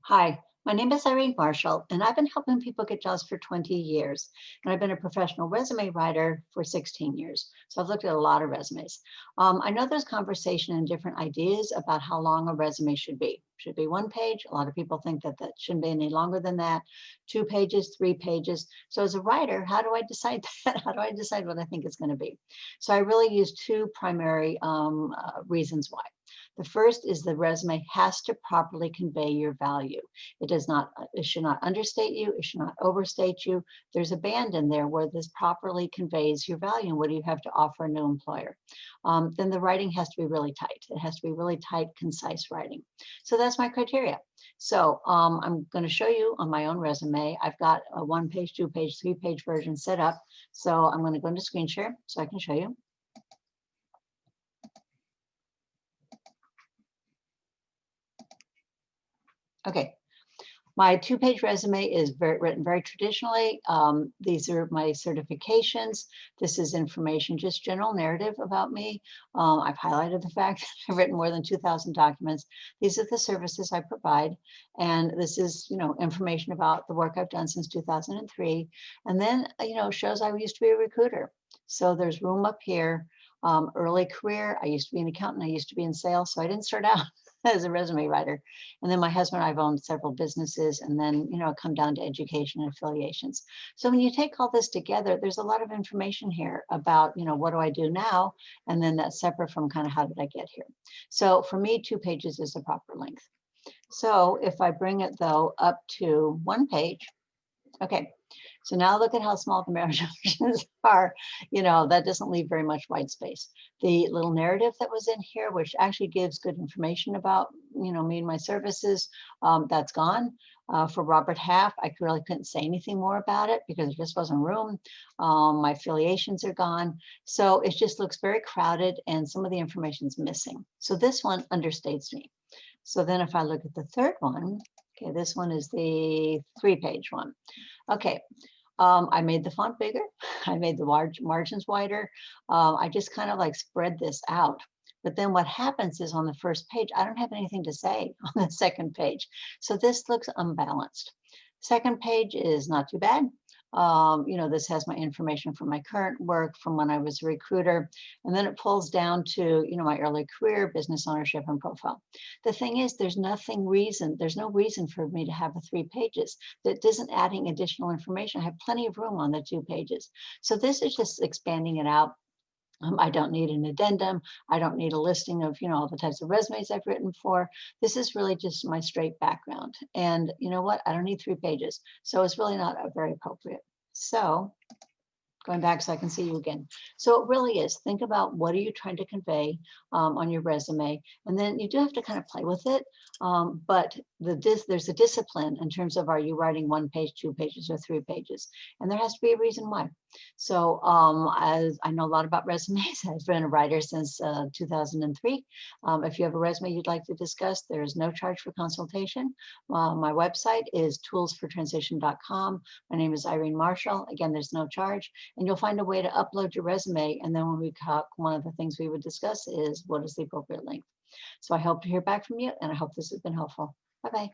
Hi, my name is Irene Marshall, and I've been helping people get jobs for 20 years. And I've been a professional resume writer for 16 years. So I've looked at a lot of resumes. I know there's conversation and different ideas about how long a resume should be. Should be one page. A lot of people think that that shouldn't be any longer than that. 2 pages, 3 pages. So as a writer, how do I decide that? How do I decide what I think it's going to be? So I really use two primary reasons why. The first is the resume has to properly convey your value. It should not understate you. It should not overstate you. There's a band in there where this properly conveys your value and what do you have to offer a new employer. Then the writing has to be really tight. It has to be really tight, concise writing. So that's my criteria. So I'm going to show you on my own resume. I've got a 1 page, 2 page, 3 page version set up. So I'm going to go into screen share so I can show you. Okay, my 2 page resume is written very traditionally. These are my certifications. This is information, just general narrative about me. I've highlighted the fact that I've written more than 2,000 documents. These are the services I provide. And this is, information about the work I've done since 2003. And then, shows I used to be a recruiter. So there's room up here. Early career, I used to be an accountant. I used to be in sales. So I didn't start out as a resume writer. And then my husband and I've owned several businesses, and then, come down to education and affiliations. So when you take all this together, there's a lot of information here about, what do I do now? And then that's separate from kind of how did I get here? So for me, 2 pages is the proper length. So if I bring it though up to 1 page, okay. So now look at how small the margins are. That doesn't leave very much white space. The little narrative that was in here, which actually gives good information about, me and my services, that's gone. For Robert Half, I really couldn't say anything more about it because there just wasn't room. My affiliations are gone. So it just looks very crowded and some of the information is missing. So this one understates me. So then if I look at the third one, okay, this one is the 3 page one. Okay, I made the font bigger. I made the margins wider. I just kind of like spread this out. But then what happens is on the first page, I don't have anything to say on the second page. So this looks unbalanced. Second page is not too bad. This has my information from my current work, from when I was a recruiter, and then it pulls down to, my early career, business ownership, and profile. The thing is, there's no reason for me to have the 3 pages that isn't adding additional information. I have plenty of room on the 2 pages. So this is just expanding it out. I don't need an addendum. I don't need a listing of, all the types of resumes I've written for. This is really just my straight background. And you know what? I don't need 3 pages. So it's really not very appropriate. So going back so I can see you again. So it really is, think about what are you trying to convey on your resume. And then you do have to kind of play with it. But there's a discipline in terms of, are you writing 1 page, 2 pages, or 3 pages? And there has to be a reason why. So as I know a lot about resumes, I've been a writer since 2003. If you have a resume you'd like to discuss, there is no charge for consultation. My website is toolsfortransition.com. My name is Irene Marshall. Again, there's no charge. And you'll find a way to upload your resume. And then when we talk, one of the things we would discuss is what is the appropriate length. So I hope to hear back from you, and I hope this has been helpful. Bye-bye.